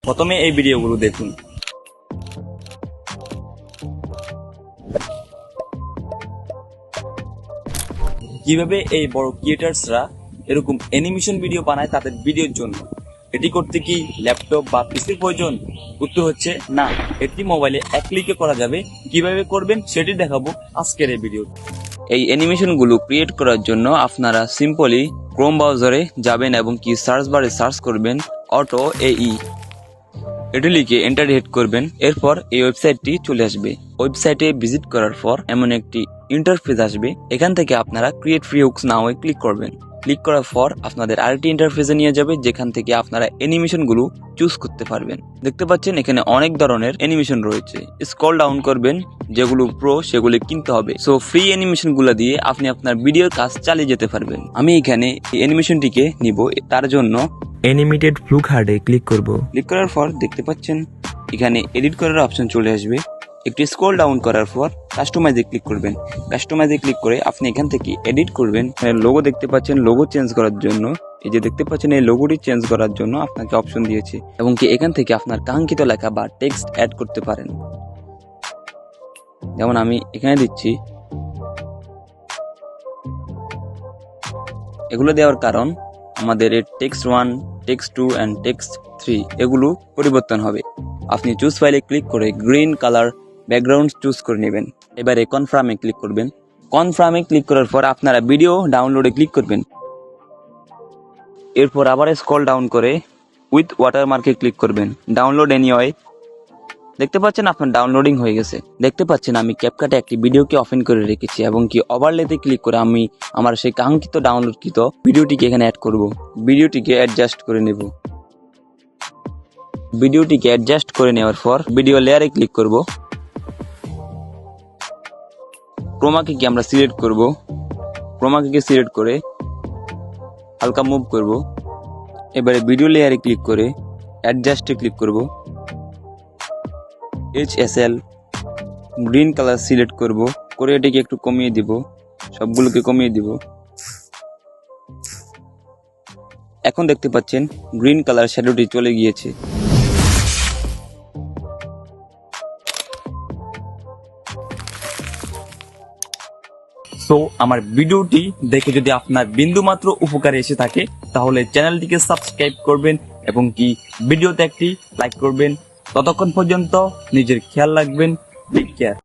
প্রথমে এই ভিডিওগুলো দেখুন। কিভাবে এই বড় ক্রিয়েটার্সরা এরকম অ্যানিমেশন ভিডিও বানায় তাদের ভিডিওর জন্য। এটি করতে কি ল্যাপটপ বা পিসির প্রয়োজন? উত্তর হচ্ছে না, এটি মোবাইলে এক ক্লিকে করা যাবে। কিভাবে করবেন সেটি দেখাবো আজকের এই ভিডিও। এই অ্যানিমেশনগুলো ক্রিয়েট করার জন্য আপনারা সিম্পলি ক্রোম ব্রাউজারে যাবেন এবং কি সার্চ বারে সার্চ করবেন অটো এই, এটি লিখে এন্টার হিট করবেন। এরপর এই ওয়েবসাইটটি চলে আসবে। ওয়েবসাইটে ভিজিট করার পর এমন একটি ইন্টারফেস আসবে। এখান থেকে আপনারা create free hooks now click করবেন। ক্লিক করার পর আপনাদের আরেকটি ইন্টারফেসে নিয়ে যাবে, যেখান থেকে আপনারা অ্যানিমেশন গুলো চুজ করতে পারবেন। দেখতে পাচ্ছেন এখানে অনেক ধরনের অ্যানিমেশন রয়েছে। স্ক্রল ডাউন করবেন, যেগুলো প্রো সেগুলি কিনতে হবে। সো ফ্রি অ্যানিমেশন গুলো দিয়ে আপনি আপনার ভিডিওর কাজ চালিয়ে যেতে পারবেন। আমি এখানে এই অ্যানিমেশনটিকে নিব, তার জন্য অ্যানিমেটেড ফ্লু কার্ডে ক্লিক করব। ক্লিক করার পর দেখতে পাচ্ছেন এখানে এডিট করার অপশন চলে আসবে। একটু স্ক্রল ডাউন করার পর কাস্টমাইজে ক্লিক করবেন। কাস্টমাইজে ক্লিক করে আপনি এখান থেকে এডিট করবেন। লোগো দেখতে পাচ্ছেন, লোগো চেঞ্জ করার জন্য এই যে দেখতে পাচ্ছেন এই লোগোটি চেঞ্জ করার জন্য আপনাকে অপশন দিয়েছে, এবং কি এখান থেকে আপনার কাঙ্ক্ষিত লেখা বা টেক্সট অ্যাড করতে পারেন। যেমন আমি এখানে দিচ্ছি। এগুলো দেওয়ার কারণ আমাদের এই টেক্সট 1, টেক্সট 2 এন্ড টেক্সট 3 এগুলো পরিবর্তন হবে। আপনি চুজ ফাইলে ক্লিক করে গ্রিন কালার ব্যাকগ্রাউন্ড চুজ করে নেবেন। এবারে কনফার্মে ক্লিক করবেন। কনফার্মে ক্লিক করার পর আপনারা ভিডিও ডাউনলোডে ক্লিক করবেন। এরপর আবার স্ক্রল ডাউন করে উইথ ওয়াটারমার্কে ক্লিক করবেন। Download anyway. দেখতে পাচ্ছেন আপনার ডাউনলোডিং হয়ে গেছে। দেখতে পাচ্ছেন আমি ক্যাপকাটে একটি ভিডিওকে ওপেন করে রেখেছি, এবং কি ওভারলেতে ক্লিক করে আমি আমার সেই কাঙ্ক্ষিত ডাউনলোডকৃত ভিডিওটিকে এখানে অ্যাড করব। ভিডিওটিকে অ্যাডজাস্ট করে নেব। ভিডিওটিকে অ্যাডজাস্ট করে নেওয়ার পর ভিডিও লেয়ারে ক্লিক করব। ক্রোমাকে কি আমরা সিলেক্ট করব। ক্রোমাকে সিলেক্ট করে হালকা মুভ করব। এবারে ভিডিও লেয়ারে ক্লিক করে অ্যাডজাস্টে ক্লিক করব। HSL গ্রিন কালার সিলেক্ট করব, করে এটাকে একটু কমিয়ে দিব, সবগুলোকে কমিয়ে দিব। এখন দেখতে পাচ্ছেন গ্রিন কালার শ্যাডোটি চলে গিয়েছে। সো আমার ভিডিওটি দেখে যদি আপনার বিন্দুমাত্র উপকারে এসে থাকে তাহলে চ্যানেলটিকে সাবস্ক্রাইব করবেন এবং কি ভিডিওতে একটি লাইক করবেন। ততক্ষণ পর্যন্ত নিজের খেয়াল রাখবেন। Take care.